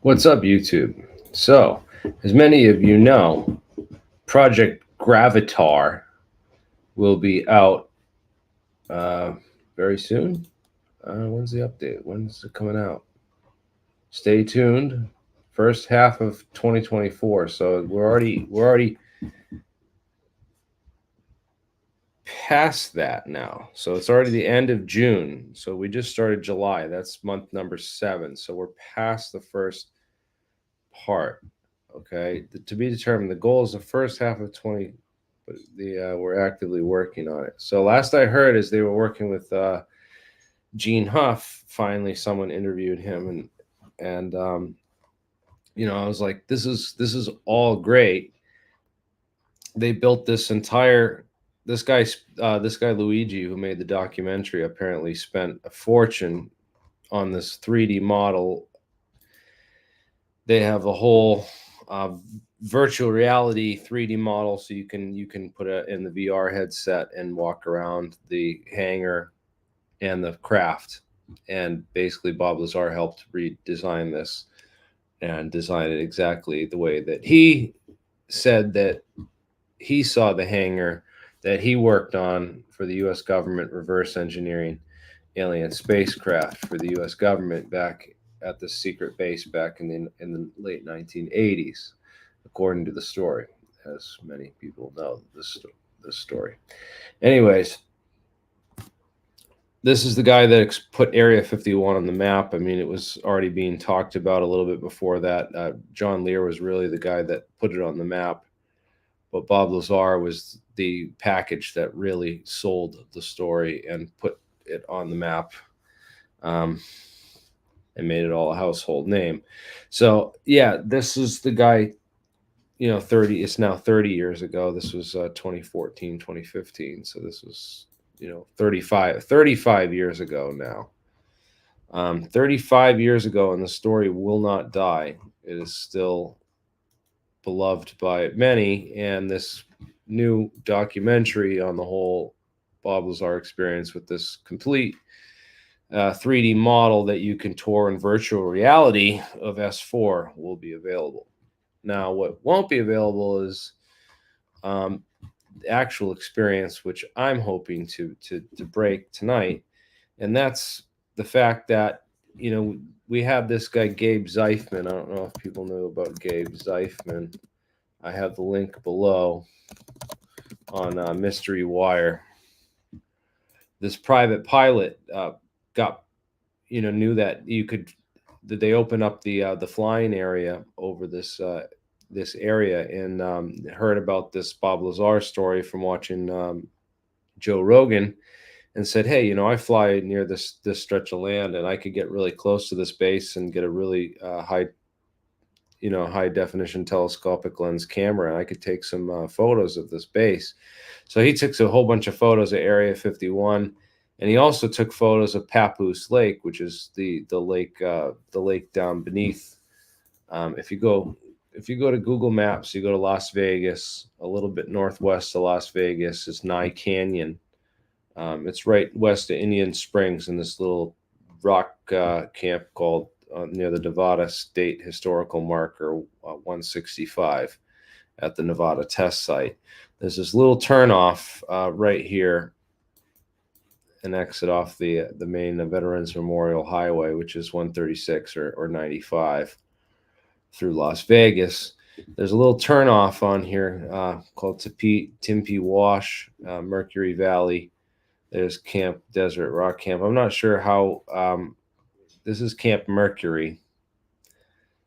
What's up, YouTube? So, as many of you know, Project Gravitar will be out uh, very soon. When's the update? When's it coming out? Stay tuned. First half of 2024. So we're already past that now. So it's already the end of June. So we just started July. That's month number 7. So we're past the first part. Okay, to be determined. The goal is the first half of 20, but we're actively working on it. So last I heard is they were working with Gene Huff. Finally, someone interviewed him, and I was like, this is all great. They built this guy Luigi, who made the documentary, apparently spent a fortune on this 3D model. They have a whole virtual reality 3D model, so you can put it in the VR headset and walk around the hangar and the craft. And basically, Bob Lazar helped redesign this and design it exactly the way that he said that he saw the hangar that he worked on for the U.S. government, reverse engineering alien spacecraft for the U.S. government back at the secret base back in the late 1980s, according to the story, as many people know this story. Anyways, this is the guy that put Area 51 on the map. I mean, it was already being talked about a little bit before that. John Lear was really the guy that put it on the map, but Bob Lazar was the package that really sold the story and put it on the map. And made it all a household name. So yeah, this is the guy, 30, it's now 30 years ago. This was 2014, 2015. So this was, 35 years ago now. 35 years ago, and the story will not die. It is still beloved by many, and this new documentary on the whole Bob Lazar experience with this complete 3D model that you can tour in virtual reality of S4 will be available. Now, what won't be available is the actual experience, which I'm hoping to break tonight, and that's the fact that we have this guy Gabe Zeifman. I don't know if people know about Gabe Zeifman. I have the link below on Mystery Wire. This private pilot got knew that they open up the flying area over this area, and heard about this Bob Lazar story from watching Joe Rogan, and said, hey, I fly near this stretch of land, and I could get really close to this base and get a really high definition telescopic lens camera, and I could take some photos of this base. So he took a whole bunch of photos of Area 51. And he also took photos of Papoose Lake, which is the lake down beneath. If you go to Google Maps, you go to Las Vegas, a little bit northwest of Las Vegas is Nye Canyon. It's right west of Indian Springs in this little rock camp called near the Nevada State Historical Marker 165 at the Nevada test site. There's this little turnoff right here, an exit off the main Veterans Memorial Highway, which is 136 or 95 through Las Vegas. There's a little turnoff on here called Tempe Wash, Mercury Valley. There's Camp Desert Rock Camp. I'm not sure how. This is Camp Mercury.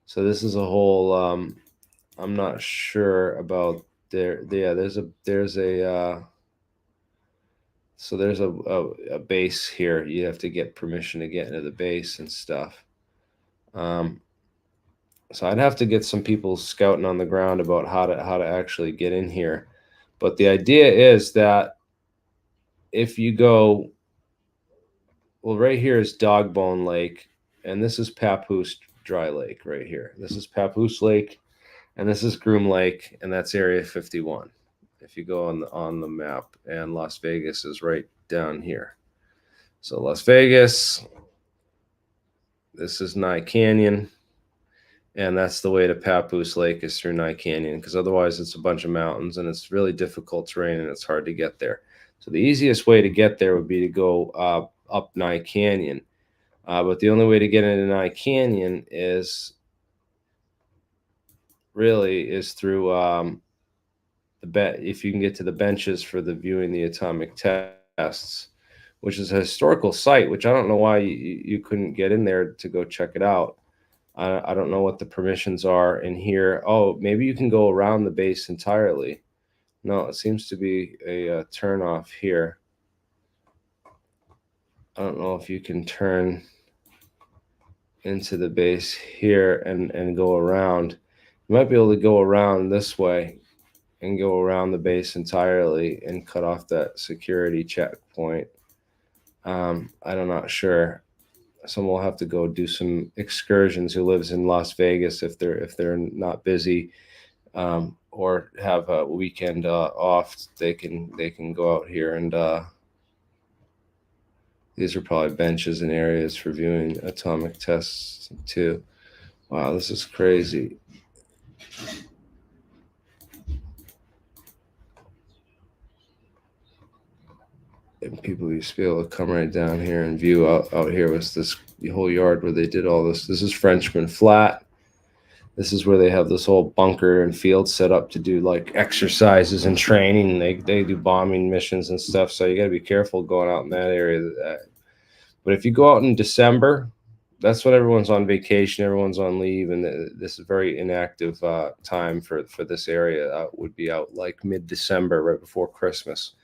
So this is a whole. I'm not sure about there. Yeah, there's a. So there's a base here. You have to get permission to get into the base and stuff. So I'd have to get some people scouting on the ground about how to actually get in here. But the idea is that if you go, well, right here is Dogbone Lake, and this is Papoose Dry Lake right here. This is Papoose Lake, and this is Groom Lake, and that's Area 51. If you go on the map, and Las Vegas is right down here. So Las Vegas, this is Nye Canyon, And that's the way to Papoose Lake, is through Nye Canyon, because otherwise it's a bunch of mountains and it's really difficult terrain and it's hard to get there. So the easiest way to get there would be to go up Nye Canyon. But the only way to get into Nye Canyon is through if you can get to the benches for the viewing the atomic tests, which is a historical site, which I don't know why you couldn't get in there to go check it out. I don't know what the permissions are in here. Oh, maybe you can go around the base entirely. No, it seems to be a turn off here. I don't know if you can turn into the base here and go around. You might be able to go around this way and go around the base entirely and cut off that security checkpoint. I'm not sure. Someone will have to go do some excursions who lives in Las Vegas if they're not busy, or have a weekend off. They can go out here, and these are probably benches and areas for viewing atomic tests too. Wow, this is crazy. And people used to be able to come right down here and view out here was this whole yard where they did all this. This is Frenchman Flat. This is where they have this whole bunker and field set up to do like exercises and training. They do bombing missions and stuff. So you got to be careful going out in that area. But if you go out in December, that's when everyone's on vacation, everyone's on leave, and this is very inactive time for this area. Would be out like mid-December, right before Christmas.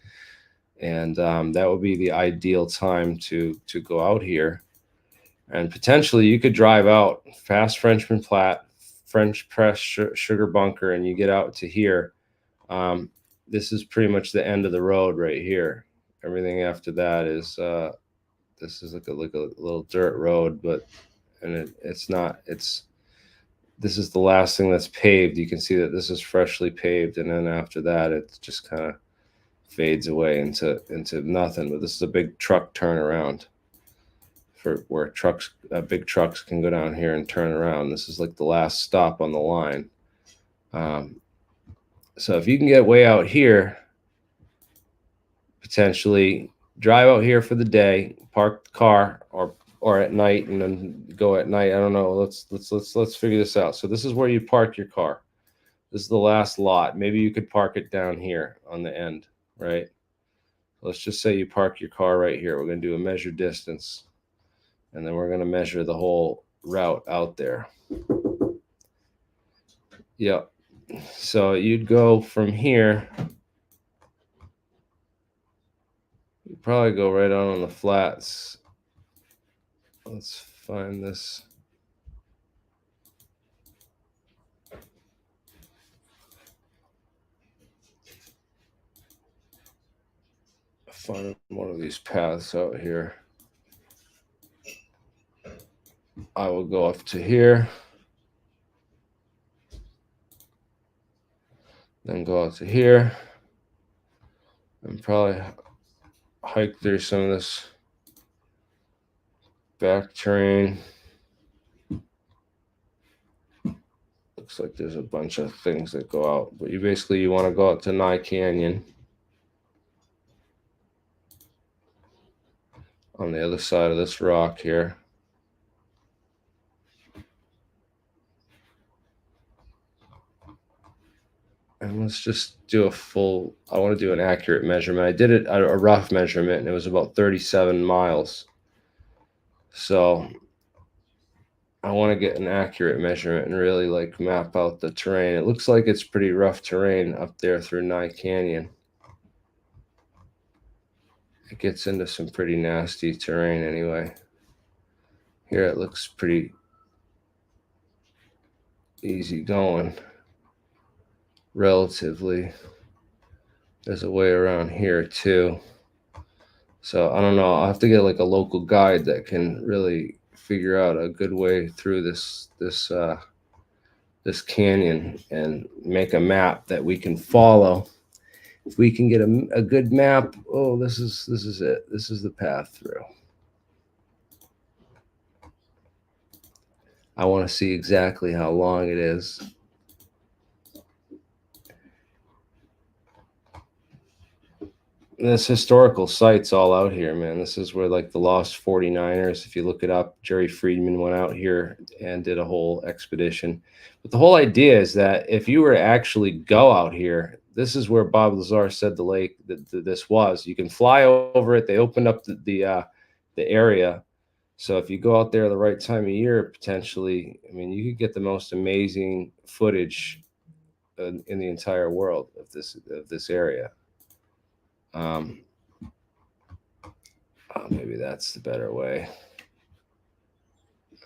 And that would be the ideal time to go out here. And potentially you could drive out past Frenchman Flat, French Press Sugar Bunker, and you get out to here. This is pretty much the end of the road right here. Everything after that is this is like a little dirt road, but it's not. This is the last thing that's paved. You can see that this is freshly paved, and then after that it just kind of fades away into nothing. But this is a big truck turnaround for where big trucks can go down here and turn around. This is like the last stop on the line. So if you can get way out here, potentially drive out here for the day, park the car, or at night, and then go at night. I don't know. Let's figure this out. So this is where you park your car. This is the last lot. Maybe you could park it down here on the end. Right? Let's just say you park your car right here. We're going to do a measure distance, and then we're going to measure the whole route out there. Yep. So you'd go from here. You'd probably go right out on the flats. Let's find this. Find one of these paths out here. I will go up to here, then go out to here, and probably hike through some of this back terrain. Looks like there's a bunch of things that go out, but you want to go out to Nye Canyon on the other side of this rock here. And let's just do I want to do an accurate measurement. I did a rough measurement, and it was about 37 miles. So I want to get an accurate measurement and really like map out the terrain. It looks like it's pretty rough terrain up there through Nye Canyon. It gets into some pretty nasty terrain anyway. Here it looks pretty easy going, relatively. There's a way around here too. So I don't know. I'll have to get like a local guide that can really figure out a good way through this canyon and make a map that we can follow. If we can get a good map, oh, this is it. This is the path through. I want to see exactly how long it is. This historical site's all out here, man. This is where like the Lost 49ers, if you look it up, Jerry Friedman went out here and did a whole expedition. But the whole idea is that if you were to actually go out here, this is where Bob Lazar said the lake that this was. You can fly over it. They opened up the area. So if you go out there the right time of year, potentially, I mean, you could get the most amazing footage in the entire world of this area. Maybe that's the better way.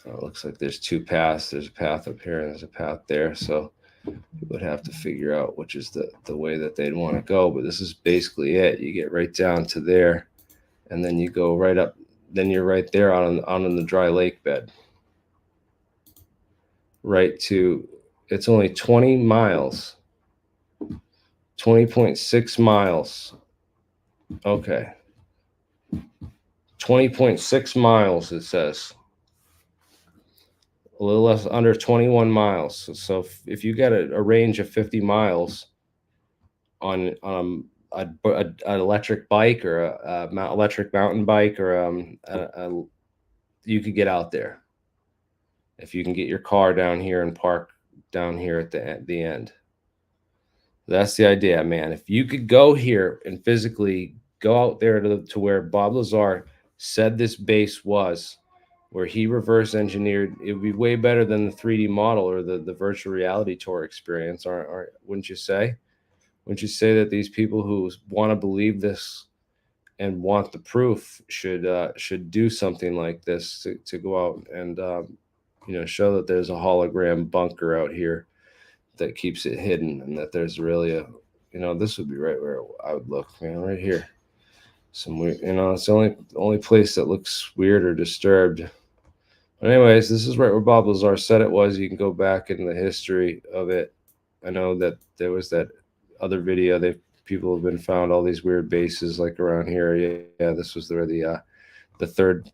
It looks like there's two paths. There's a path up here and there's a path there. So you would have to figure out which is the way that they'd want to go. But this is basically it. You get right down to there, and then you go right up. Then you're right there on the dry lake bed. Right to, it's only 20 miles. 20.6 miles. Okay. 20.6 miles, it says. A little less, under 21 miles. So if you get a range of 50 miles on an electric bike or a electric mountain bike or you could get out there. If you can get your car down here and park down here at the end. That's the idea, man. If you could go here and physically go out there to where Bob Lazar said this base was, where he reverse engineered, it would be way better than the 3D model or the virtual reality tour experience, wouldn't you say? Wouldn't you say that these people who want to believe this and want the proof should do something like this to go out and show that there's a hologram bunker out here that keeps it hidden, and that there's really this would be right where I would look, man, right here. Some weird, it's the only place that looks weird or disturbed. But anyways, this is right where Bob Lazar said it was. You can go back in the history of it. I know that there was that other video. People have been found all these weird bases like around here. Yeah, this was where the third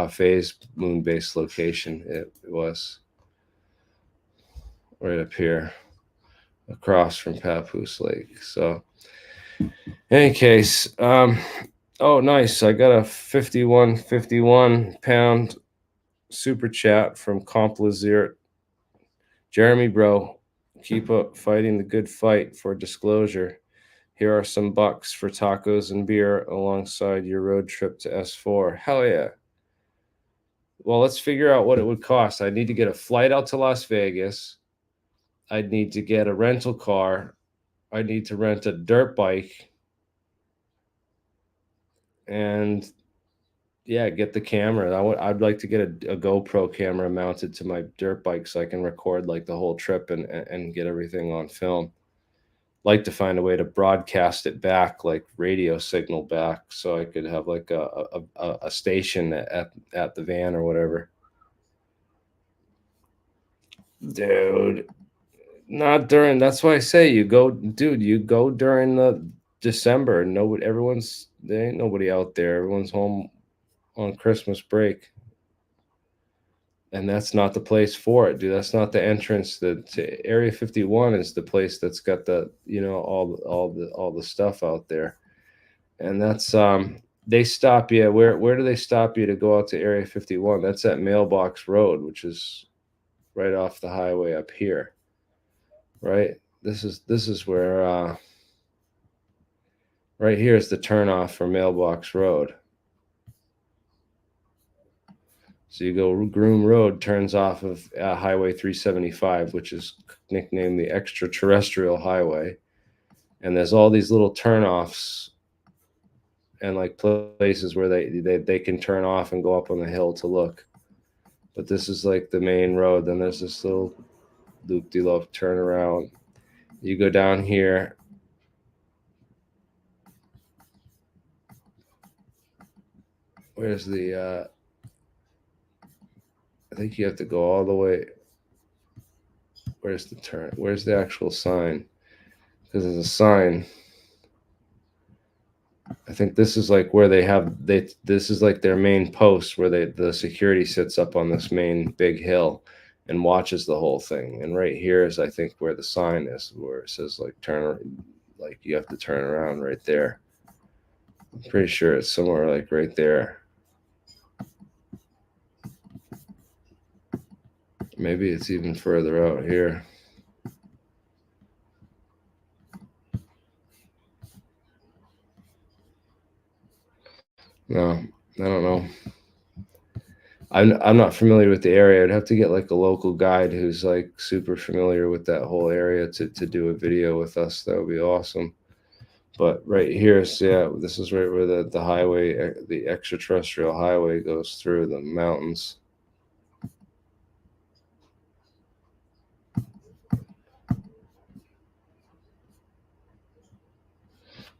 phase moon base location it was. Right up here, across from Papoose Lake. So, in any case, oh, nice. I got a 51 pound super chat from Comp Lazar. Jeremy, bro, keep up fighting the good fight for disclosure. Here are some bucks for tacos and beer alongside your road trip to S4. Hell yeah. Well, let's figure out what it would cost. I need to get a flight out to Las Vegas. I'd need to get a rental car. I need to rent a dirt bike. And yeah, get the camera. I'd like to get a GoPro camera mounted to my dirt bike so I can record like the whole trip and get everything on film. Like to find a way to broadcast it back, like radio signal back, so I could have like a station at the van or whatever. Dude, not during. That's why I say you go during the December. There ain't nobody out there. Everyone's home on Christmas break. And that's not the place for it, dude. That's not the entrance. To Area 51 is the place that's got the, all the stuff out there. And that's they stop you. Where do they stop you to go out to Area 51? That's at Mailbox Road, which is right off the highway up here. Right? This is where right here is the turnoff for Mailbox Road. So you go Groom Road, turns off of Highway 375, which is nicknamed the extraterrestrial highway. And there's all these little turnoffs and like places where they can turn off and go up on the hill to look. But this is like the main road. Then there's this little loop-de-loop turnaround. You go down here. Where's the I think you have to go all the way. Where's the turn? Where's the actual sign? Because there's a sign. I think this is like where this is like their main post where the security sits up on this main big hill. and watches the whole thing. And right here is, I think, where the sign is, where it says like like you have to turn around right there. I'm pretty sure it's somewhere like right there. Maybe it's even further out here. No, I don't know. I'm not familiar with the area. I'd have to get like a local guide who's like super familiar with that whole area to do a video with us. That would be awesome. But right here, yeah, this is right where the highway, the extraterrestrial highway, goes through the mountains.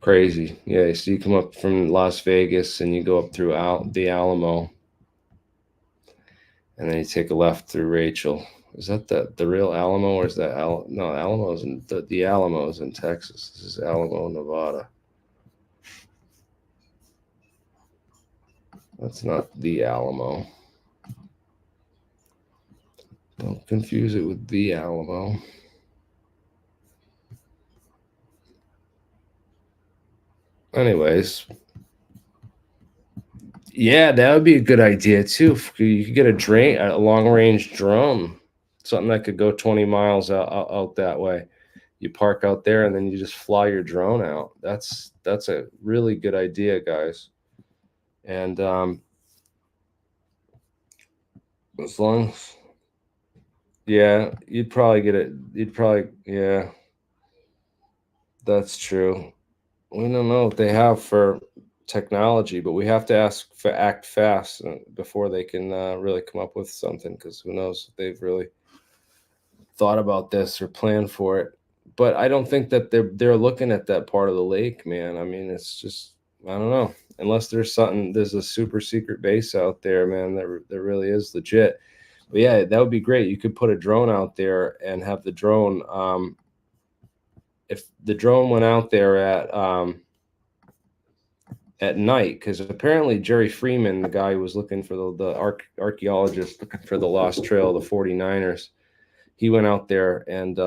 Crazy. Yeah, so you come up from Las Vegas and you go up through the Alamo, and then you take a left through Rachel. Is that the real Alamo, or is that no, Alamo's in the Alamo is in Texas. This is Alamo, Nevada. That's not the Alamo. Don't confuse it with the Alamo. Anyways, yeah, that would be a good idea too. You could get a long range drone, something that could go 20 miles out that way. You park out there and then you just fly your drone out. That's a really good idea, guys. And as long as, yeah, you'd probably get it. Yeah, that's true. We don't know what they have for technology, but we have to act fast before they can really come up with something, because who knows if they've really thought about this or planned for it. But I don't think that they're looking at that part of the lake, man. I mean, it's just, I don't know. Unless there's a super secret base out there, man, that really is legit. But yeah, that would be great. You could put a drone out there and have the drone. If the drone went out there at night, because apparently Jerry Freeman, the guy who was looking for the archaeologist looking for the lost trail of the 49ers, he went out there and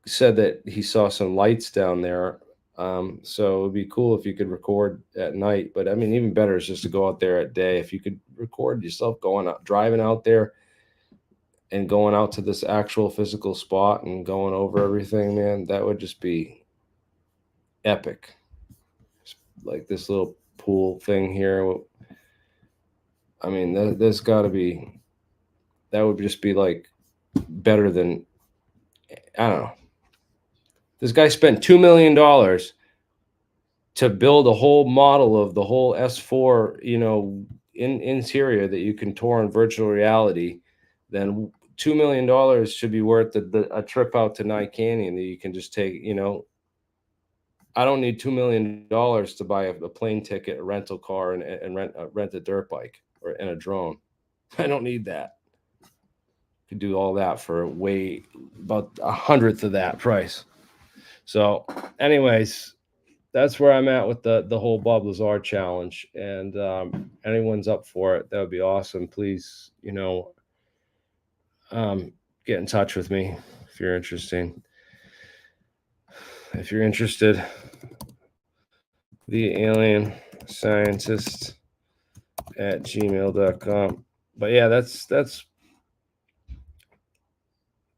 said that he saw some lights down there. So it would be cool if you could record at night. But I mean, even better is just to go out there at day. If you could record yourself driving out there and going out to this actual physical spot and going over everything, man, that would just be epic. Like this little pool thing here. I mean, there's got to be, that would just be like better than, I don't know. This guy spent $2 million to build a whole model of the whole S4, in interior that you can tour in virtual reality. Then $2 million should be worth a trip out to Nye Canyon that you can just take. I don't need $2 million to buy a plane ticket, a rental car, and rent a dirt bike and a drone. I don't need that. Could do all that for about 100th of that price. So, anyways, that's where I'm at with the whole Bob Lazar challenge. And anyone's up for it, that would be awesome. Please, get in touch with me if you're interested. If you're interested, the alien scientist at gmail.com. But yeah, that's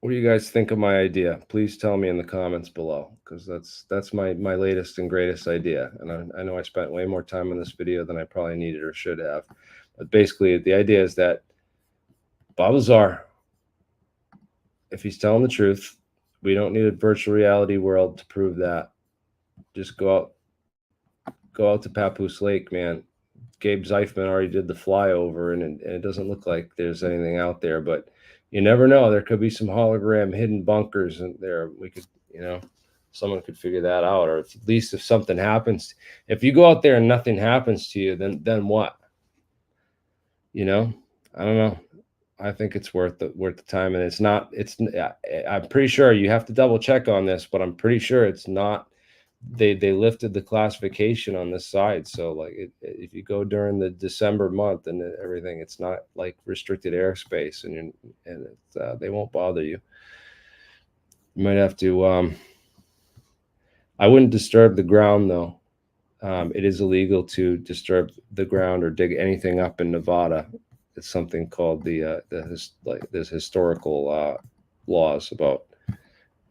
what do you guys think of my idea? Please tell me in the comments below, because that's my latest and greatest idea. And I know I spent way more time in this video than I probably needed or should have. But basically, the idea is that Bob Lazar, if he's telling the truth, we don't need a virtual reality world to prove that. Just go out to Papoose Lake, man. Gabe Zeifman already did the flyover, and it doesn't look like there's anything out there, but you never know. There could be some hologram hidden bunkers in there. We could, someone could figure that out, or at least if something happens, if you go out there and nothing happens to you, then what? I don't know. I think it's worth the time, and I'm pretty sure you have to double check on this, but I'm pretty sure it's not they lifted the classification on this side. So like if you go during the December month and everything, it's not like restricted airspace, and they won't bother you. You might have to. I wouldn't disturb the ground though. It is illegal to disturb the ground or dig anything up in Nevada. It's something called there's historical laws about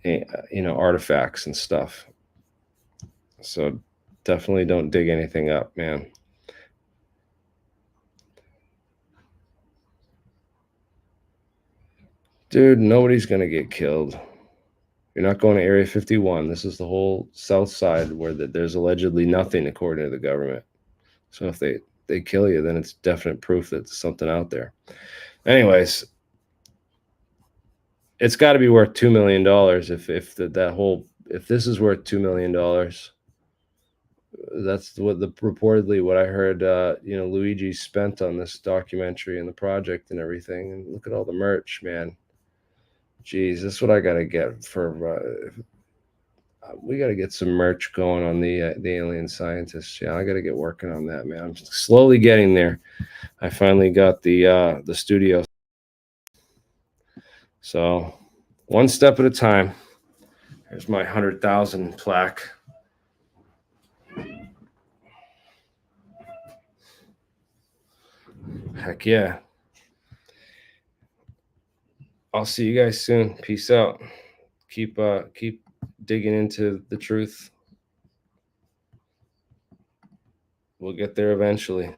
artifacts and stuff. So definitely don't dig anything up, man. Dude, nobody's gonna get killed. You're not going to Area 51. This is the whole south side where there's allegedly nothing, according to the government. So if they kill you, then it's definite proof that there's something out there. Anyways, it's got to be worth $2 million if this is worth $2 million. That's what reportedly what I heard. Luigi spent on this documentary and the project and everything. And look at all the merch, man. Jeez, that's what I got to get for. We got to get some merch going on the alien scientists. Yeah, I got to get working on that, man. I'm slowly getting there. I finally got the studio. So one step at a time. Here's my 100,000 plaque. Heck yeah. I'll see you guys soon. Peace out. Keep digging into the truth. We'll get there eventually.